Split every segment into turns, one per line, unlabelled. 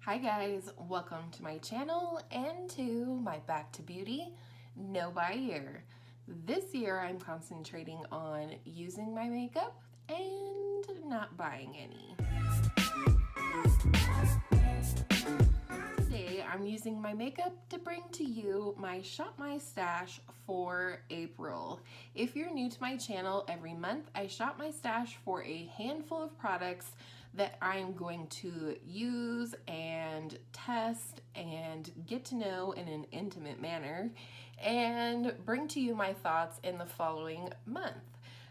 Hi guys, welcome to my channel and to my Back to Beauty No Buy year. This year I'm concentrating on using my makeup and not buying any. Today I'm using my makeup to bring to you my Shop My Stash for April. If you're new to my channel, every month I shop my stash for a handful of products that I'm going to use and test and get to know in an intimate manner and bring to you my thoughts in the following month.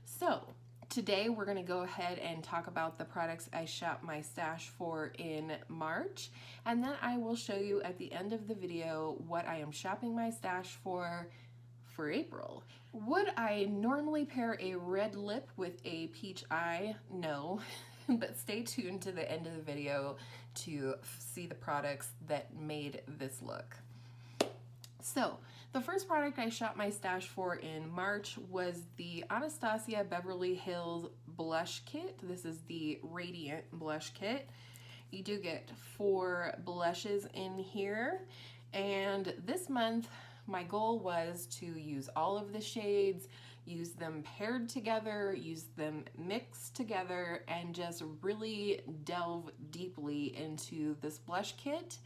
So today we're going to go ahead and talk about the products I shop my stash for in March, and then I will show you at the end of the video what I am shopping my stash for April. Would I normally pair a red lip with a peach eye? No. But stay tuned to the end of the video to see the products that made this look. So the first product I shopped my stash for in March was the Anastasia Beverly Hills Blush Kit. This is the Radiant Blush Kit. You do get 4 blushes in here, and this month my goal was to use all of the shades, use them paired together, use them mixed together, and just really delve deeply into this blush kit.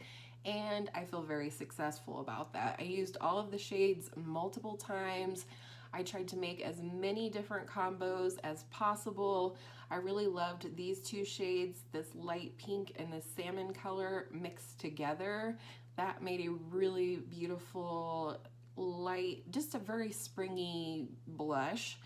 And I feel very successful about that. I used all of the shades multiple times. I tried to make as many different combos as possible. I really loved these 2 shades, this light pink and this salmon color mixed together. That made a really beautiful, light, just a very springy blush.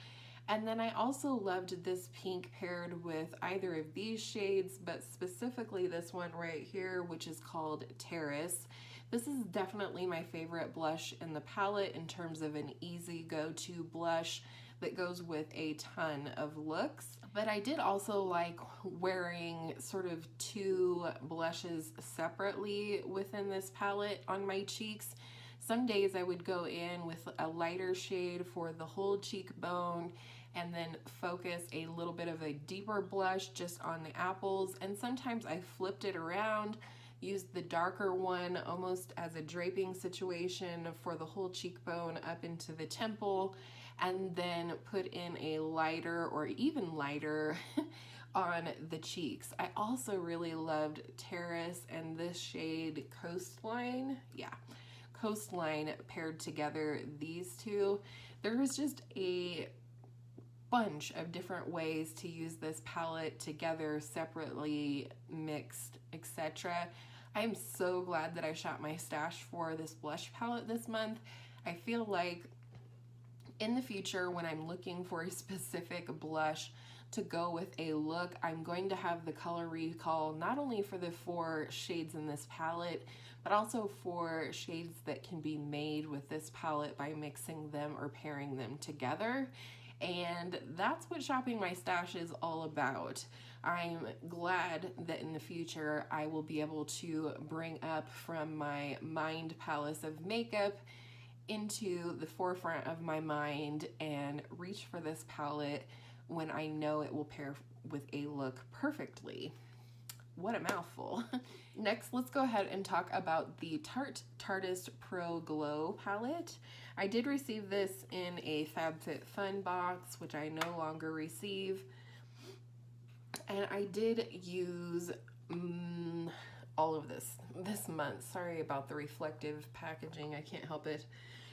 And then I also loved this pink paired with either of these shades, but specifically this one right here, which is called Terrace. This is definitely my favorite blush in the palette in terms of an easy go-to blush that goes with a ton of looks. But I did also like wearing sort of 2 blushes separately within this palette on my cheeks. Some days I would go in with a lighter shade for the whole cheekbone and then focus a little bit of a deeper blush just on the apples. And sometimes I flipped it around, used the darker one almost as a draping situation for the whole cheekbone up into the temple, and then put in a lighter or even lighter on the cheeks. I also really loved Terrace and this shade Coastline. Yeah. Coastline paired together, these 2. There was just a bunch of different ways to use this palette together, separately, mixed, etc. I'm so glad that I shot my stash for this blush palette this month. I feel like in the future, when I'm looking for a specific blush to go with a look, I'm going to have the color recall not only for the 4 shades in this palette, but also for shades that can be made with this palette by mixing them or pairing them together. And that's what shopping my stash is all about. I'm glad that in the future I will be able to bring up from my mind palace of makeup into the forefront of my mind and reach for this palette when I know it will pair with a look perfectly. What a mouthful. Next, let's go ahead and talk about the Tarte Tartist Pro Glow palette. I did receive this in a FabFitFun box, which I no longer receive. And I did use all of this month. Sorry about the reflective packaging, I can't help it.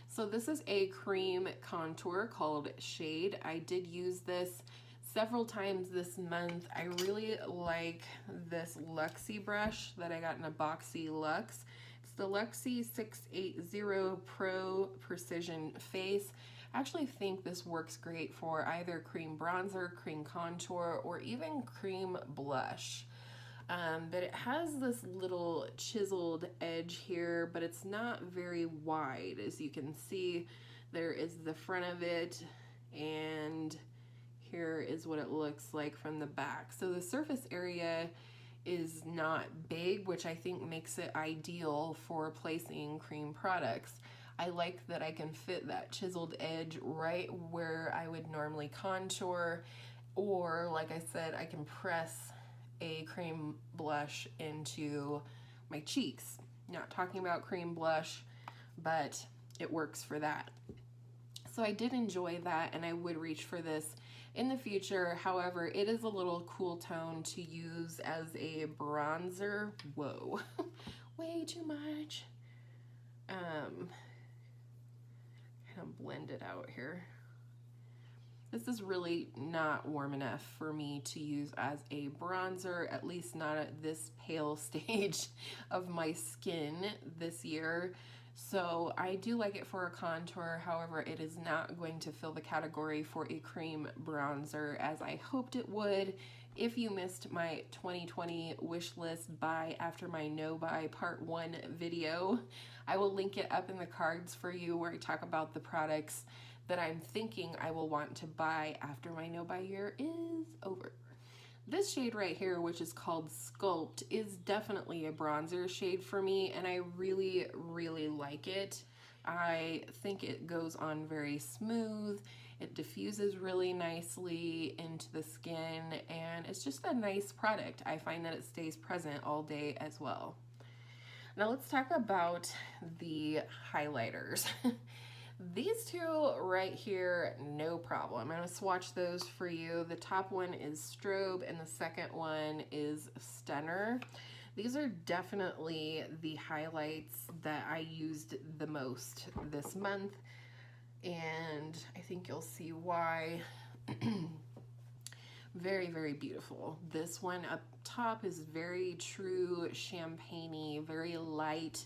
So this is a cream contour called Shade. I did use this several times this month. I really like this Luxie brush that I got in a boxy Luxe. It's the Luxie 680 Pro Precision Face. I actually think this works great for either cream bronzer, cream contour, or even cream blush. But it has this little chiseled edge here, but it's not very wide. As you can see, there is the front of it, and here is what it looks like from the back. So the surface area is not big, which I think makes it ideal for placing cream products. I like that I can fit that chiseled edge right where I would normally contour, or like I said, I can press a cream blush into my cheeks. Not talking about cream blush, but it works for that. So I did enjoy that, and I would reach for this in the future. However, it is a little cool tone to use as a bronzer. Whoa, way too much. Kind of blend it out here. This is really not warm enough for me to use as a bronzer, at least not at this pale stage of my skin this year. So I do like it for a contour. However, it is not going to fill the category for a cream bronzer as I hoped it would. If you missed my 2020 wish list buy after my no buy part 1 video, I will link it up in the cards for you where I talk about the products that I'm thinking I will want to buy after my no buy year is over. This shade right here, which is called Sculpt, is definitely a bronzer shade for me, and I really, really like it. I think it goes on very smooth. It diffuses really nicely into the skin, and it's just a nice product. I find that it stays present all day as well. Now let's talk about the highlighters. These two right here, no problem. I'm going to swatch those for you. The top one is Strobe and the second one is Stunner. These are definitely the highlights that I used the most this month, and I think you'll see why. Very, very beautiful. This one up top is very true champagne-y, very light.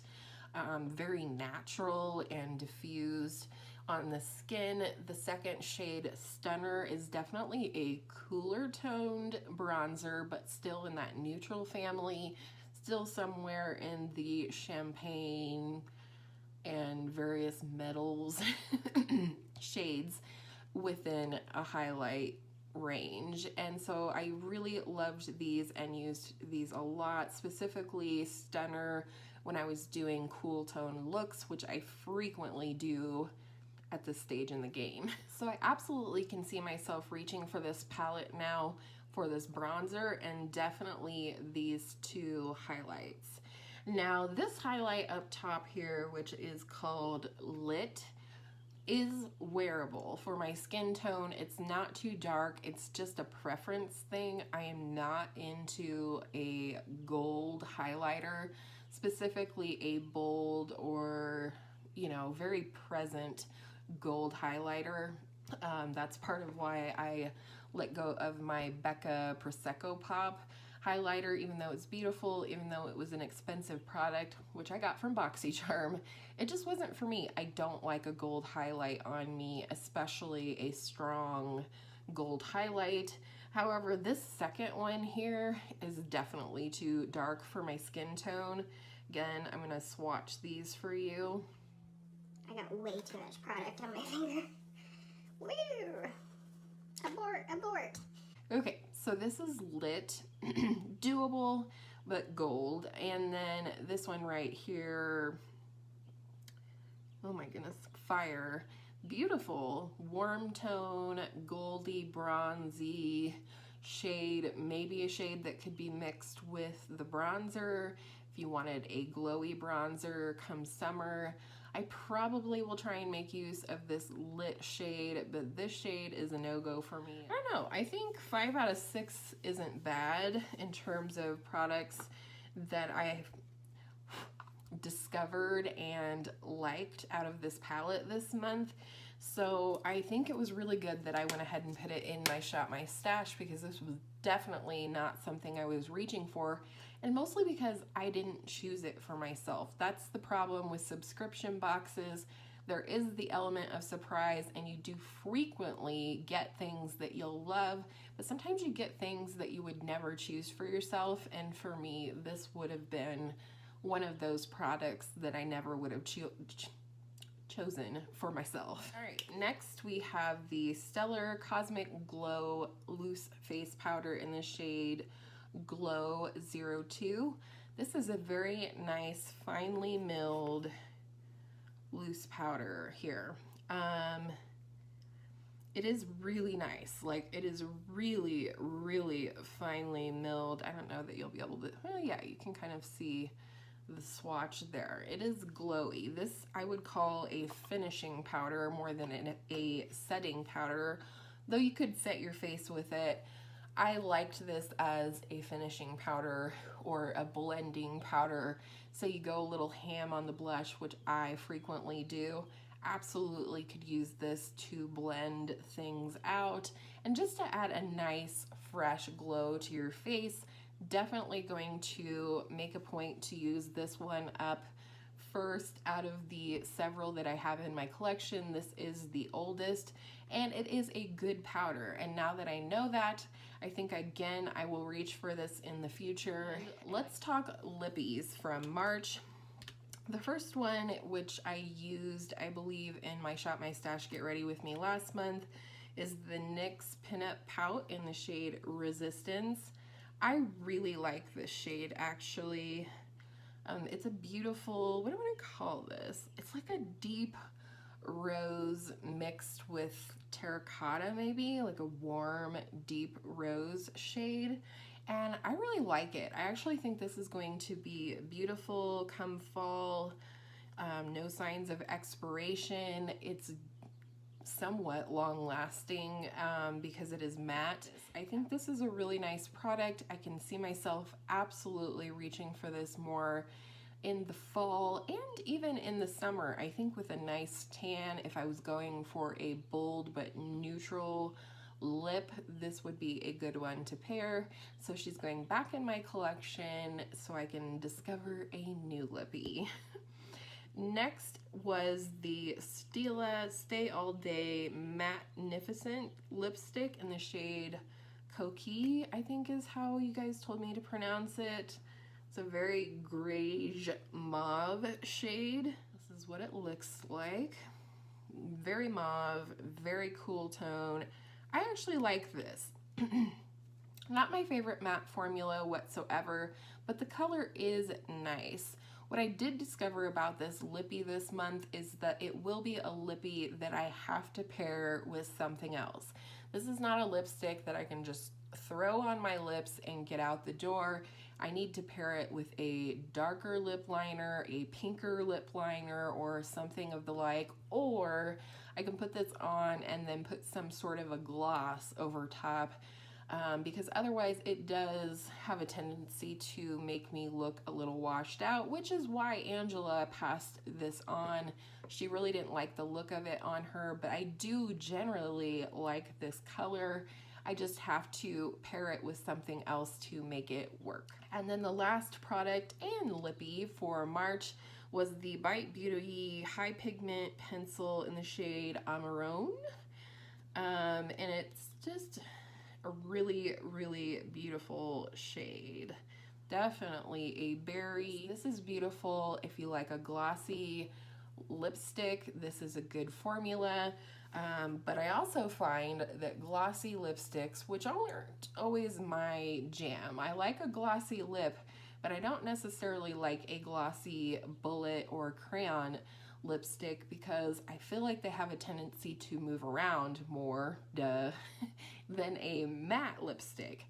Very natural and diffused on the skin. The second shade, Stunner, is definitely a cooler toned bronzer, but still in that neutral family, still somewhere in the champagne and various metals shades within a highlight range. And so I really loved these and used these a lot, specifically Stunner when I was doing cool tone looks, which I frequently do at this stage in the game. So I absolutely can see myself reaching for this palette now for this bronzer, and definitely these two highlights. Now this highlight up top here, which is called Lit, is wearable for my skin tone. It's not too dark, it's just a preference thing. I am not into a gold highlighter, specifically a bold or, you know, very present gold highlighter. That's part of why I let go of my Becca Prosecco Pop highlighter, even though it's beautiful, even though it was an expensive product, which I got from BoxyCharm. It just wasn't for me. I don't like a gold highlight on me, especially a strong gold highlight. However, this second one here is definitely too dark for my skin tone. Again, I'm gonna swatch these for you.
I got way too much product on my finger. Woo! Abort, abort.
Okay, so this is Lit, doable, but gold. And then this one right here, oh my goodness, Fire. Beautiful, warm tone, goldy, bronzy shade, maybe a shade that could be mixed with the bronzer. If you wanted a glowy bronzer come summer, I probably will try and make use of this Lit shade, but this shade is a no-go for me. I don't know, I think 5 out of 6 isn't bad in terms of products that I've discovered and liked out of this palette this month. So I think it was really good that I went ahead and put it in my Shop My Stash, because this was definitely not something I was reaching for, and mostly because I didn't choose it for myself. That's the problem with subscription boxes. There is the element of surprise, and you do frequently get things that you'll love, but sometimes you get things that you would never choose for yourself, and for me, this would have been one of those products that I never would have chosen for myself. All right, next we have the Stellar Cosmic Glow Loose Face Powder in the shade Glow 02. This is a very nice, finely milled loose powder here. It is really nice. Like, it is really, really finely milled. I don't know that you'll be able to, well, yeah, you can kind of see the swatch there. It is glowy. This I would call a finishing powder more than a setting powder, though you could set your face with it. I liked this as a finishing powder or a blending powder, so you go a little ham on the blush, which I frequently do. Absolutely could use this to blend things out and just to add a nice fresh glow to your face. Definitely going to make a point to use this one up first out of the several that I have in my collection. This is the oldest, and it is a good powder. And now that I know that, I think again I will reach for this in the future. Let's talk lippies from March. The first one, which I used, I believe, in my Shop My Stash Get Ready With Me last month, is the NYX Pinup Pout in the shade Resistance. I really like this shade, actually. It's a beautiful, what do I want to call this? It's like a deep rose mixed with terracotta, maybe, like a warm, deep rose shade. And I really like it. I actually think this is going to be beautiful come fall. No signs of expiration. It's somewhat long lasting because it is matte. I think this is a really nice product. I can see myself absolutely reaching for this more in the fall and even in the summer. I think with a nice tan, if I was going for a bold but neutral lip, this would be a good one to pair. So she's going back in my collection so I can discover a new lippy. Next was the Stila Stay All Day Magnificent lipstick in the shade Coquille, I think is how you guys told me to pronounce it. It's a very grayish mauve shade. This is what it looks like. Very mauve, very cool tone. I actually like this. Not my favorite matte formula whatsoever, but the color is nice. What I did discover about this lippy this month is that it will be a lippy that I have to pair with something else. This is not a lipstick that I can just throw on my lips and get out the door. I need to pair it with a darker lip liner, a pinker lip liner, or something of the like, or I can put this on and then put some sort of a gloss over top. Because otherwise it does have a tendency to make me look a little washed out, which is why Angela passed this on. She really didn't like the look of it on her, but I do generally like this color. I just have to pair it with something else to make it work. And then the last product and lippy for March was the Bite Beauty High Pigment Pencil in the shade Amarone. And it's just a really, really beautiful shade. Definitely a berry. This is beautiful if you like a glossy lipstick. This is a good formula. But I also find that glossy lipsticks, which aren't always my jam. I like a glossy lip, but I don't necessarily like a glossy bullet or crayon lipstick because I feel like they have a tendency to move around more, than a matte lipstick.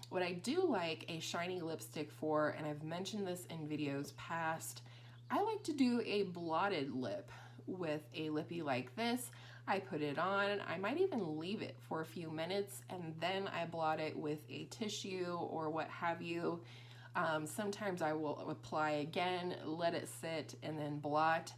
What I do like a shiny lipstick for, and I've mentioned this in videos past, I like to do a blotted lip with a lippy like this. I put it on, I might even leave it for a few minutes and then I blot it with a tissue or what have you. Sometimes I will apply again, let it sit, and then blot.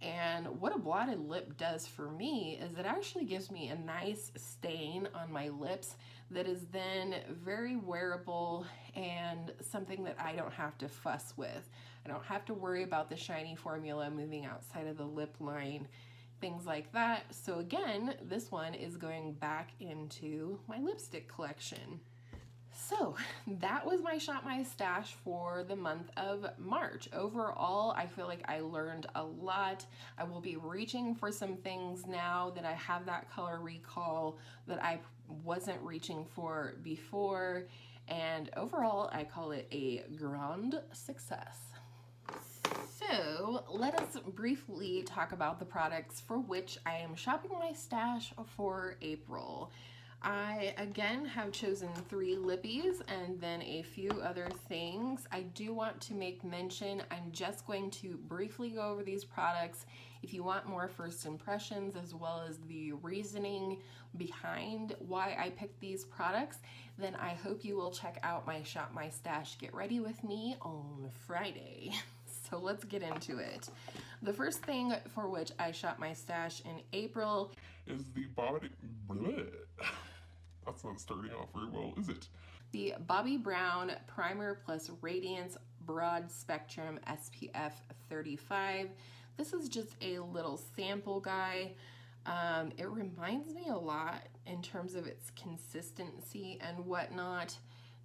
And what a blotted lip does for me is it actually gives me a nice stain on my lips that is then very wearable and something that I don't have to fuss with. I don't have to worry about the shiny formula moving outside of the lip line, things like that. So again, this one is going back into my lipstick collection. So that was my Shop My Stash for the month of March. Overall, I feel like I learned a lot. I will be reaching for some things now that I have that color recall that I wasn't reaching for before. And overall, I call it a grand success. So let us briefly talk about the products for which I am shopping my stash for April. I again have chosen 3 lippies and then a few other things. I do want to make mention, I'm just going to briefly go over these products. If you want more first impressions as well as the reasoning behind why I picked these products, then I hope you will check out my Shop My Stash Get Ready With Me on Friday. So let's get into it. The first thing for which I shop my stash in April
is the body. Bleh. That's not starting off very well, is it?
The Bobbi Brown Primer Plus Radiance Broad Spectrum SPF 35. This is just a little sample guy. It reminds me a lot in terms of its consistency and whatnot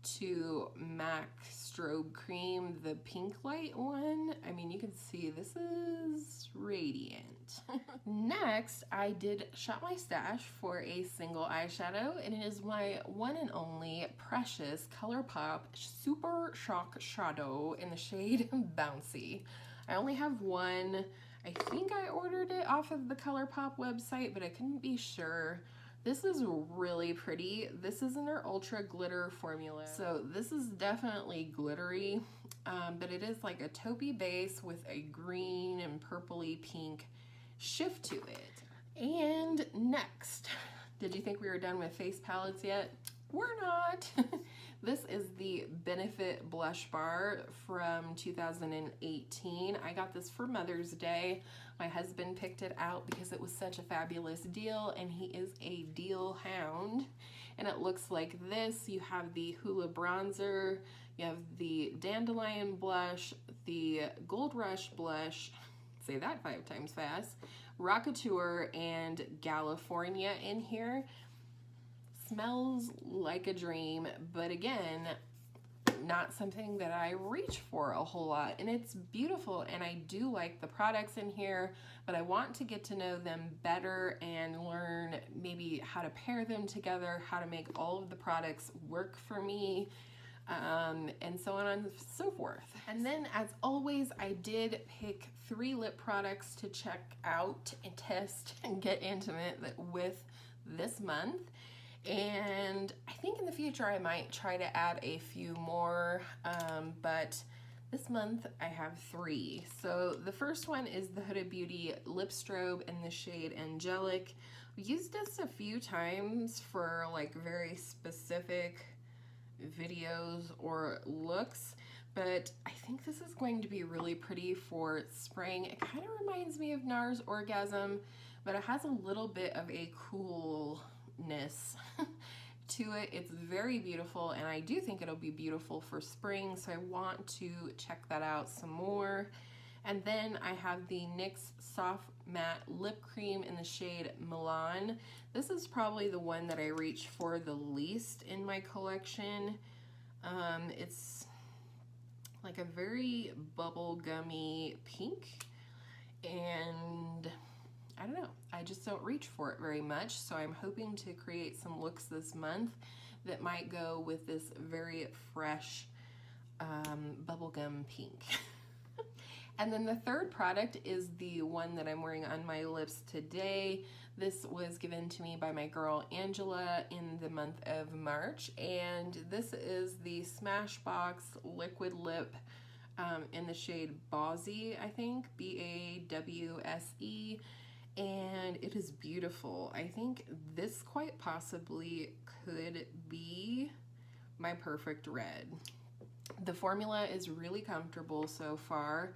to MAC Strobe Cream, the pink light one. I mean, you can see this is radiant. Next, I did shop my stash for a single eyeshadow, and it is my one and only precious ColourPop Super Shock Shadow in the shade Bouncy. I only have one. I think I ordered it off of the ColourPop website, but I couldn't be sure. This is really pretty. This is in their Ultra Glitter formula. So this is definitely glittery, but it is like a taupey base with a green and purpley pink shift to it. And next, did you think we were done with face palettes yet? We're not. This is the Benefit Blush Bar from 2018. I got this for Mother's Day. My husband picked it out because it was such a fabulous deal, and he is a deal hound. And it looks like this. You have the Hoola Bronzer, you have the Dandelion Blush, the Gold Rush Blush, say that 5 times fast, Rockateur, and California in here. Smells like a dream, but again, not something that I reach for a whole lot, and it's beautiful, and I do like the products in here, but I want to get to know them better and learn maybe how to pair them together, how to make all of the products work for me, and so on and so forth. And then, as always, I did pick 3 lip products to check out and test and get intimate with this month. And I think in the future I might try to add a few more, but this month I have 3. So the first one is the Huda Beauty Lip Strobe in the shade Angelic. I've used this a few times for like very specific videos or looks, but I think this is going to be really pretty for spring. It kind of reminds me of NARS Orgasm, but it has a little bit of a coolness to it. It's very beautiful, and I do think it'll be beautiful for spring, so I want to check that out some more. And then I have the NYX Soft Matte Lip Cream in the shade Milan. This is probably the one that I reach for the least in my collection. It's like a very bubblegummy pink, and I don't know, I just don't reach for it very much, so I'm hoping to create some looks this month that might go with this very fresh bubblegum pink. And then the third product is the one that I'm wearing on my lips today. This was given to me by my girl Angela in the month of March, and this is the Smashbox Liquid Lip in the shade Bawsey, I think, B-A-W-S-E. And it is beautiful. I think this quite possibly could be my perfect red. The formula is really comfortable so far,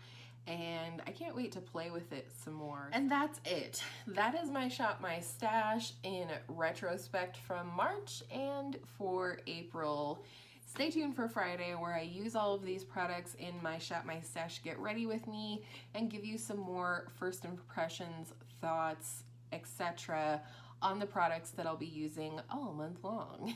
and I can't wait to play with it some more. And that's it. That is my Shop My Stash in retrospect from March and for April. Stay tuned for Friday, where I use all of these products in my Shop My Stash Get Ready With Me and give you some more first impressions, thoughts, etc. on the products that I'll be using all month long.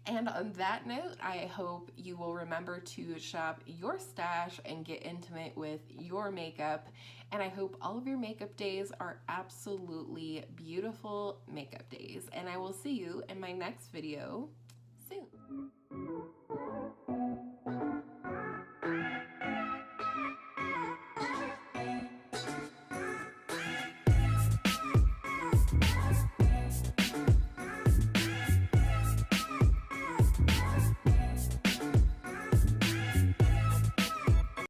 And on that note, I hope you will remember to shop your stash and get intimate with your makeup. And I hope all of your makeup days are absolutely beautiful makeup days. And I will see you in my next video soon.